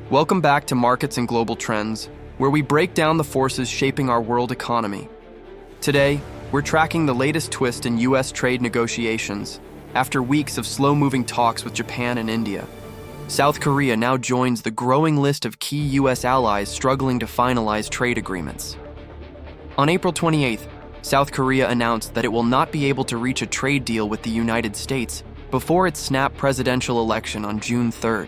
Welcome back to Markets and Global Trends, where we break down the forces shaping our world economy. Today, we're tracking the latest twist in U.S. trade negotiations. After weeks of slow-moving talks with Japan and India, South Korea now joins the growing list of key U.S. allies struggling to finalize trade agreements. On April 28th, South Korea announced that it will not be able to reach a trade deal with the United States before its snap presidential election on June 3rd.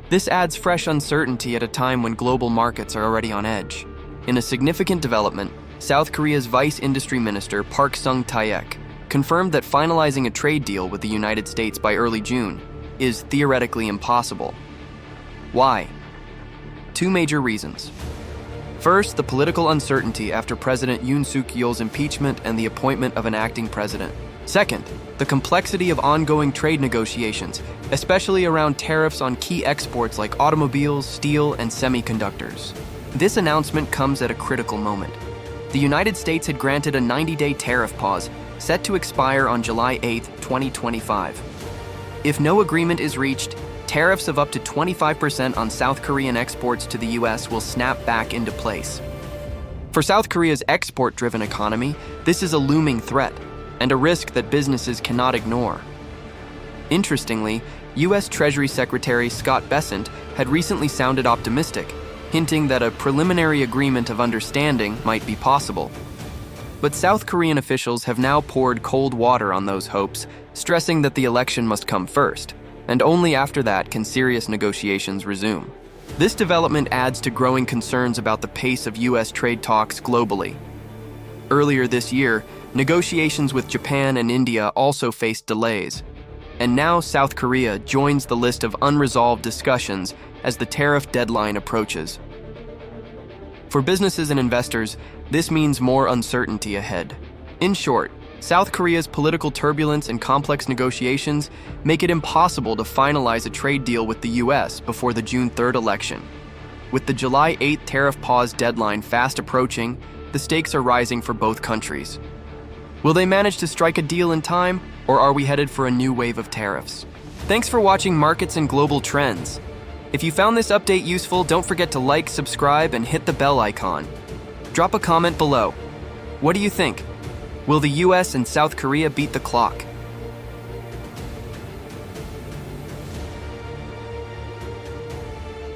This adds fresh uncertainty at a time when global markets are already on edge. In a significant development, South Korea's Vice Industry Minister Park Sung-taek confirmed that finalizing a trade deal with the United States by early June is theoretically impossible. Why? Two major reasons. First, the political uncertainty after President Yoon Suk-yeol's impeachment and the appointment of an acting president. Second, the complexity of ongoing trade negotiations, especially around tariffs on key exports like automobiles, steel, and semiconductors. This announcement comes at a critical moment. The United States had granted a 90-day tariff pause, set to expire on July 8, 2025. If no agreement is reached, tariffs of up to 25% on South Korean exports to the U.S. will snap back into place. For South Korea's export-driven economy, this is a looming threat and a risk that businesses cannot ignore. Interestingly, U.S. Treasury Secretary Scott Bessent had recently sounded optimistic, hinting that a preliminary agreement of understanding might be possible. But South Korean officials have now poured cold water on those hopes, stressing that the election must come first, and only after that can serious negotiations resume. This development adds to growing concerns about the pace of U.S. trade talks globally. Earlier this year, negotiations with Japan and India also faced delays, and now South Korea joins the list of unresolved discussions as the tariff deadline approaches. For businesses and investors, this means more uncertainty ahead. In short, South Korea's political turbulence and complex negotiations make it impossible to finalize a trade deal with the U.S. before the June 3rd election. With the July 8th tariff pause deadline fast approaching, the stakes are rising for both countries. Will they manage to strike a deal in time, or are we headed for a new wave of tariffs? Thanks for watching Markets and Global Trends. If you found this update useful, don't forget to like, subscribe, and hit the bell icon. Drop a comment below. What do you think? Will the US and South Korea beat the clock?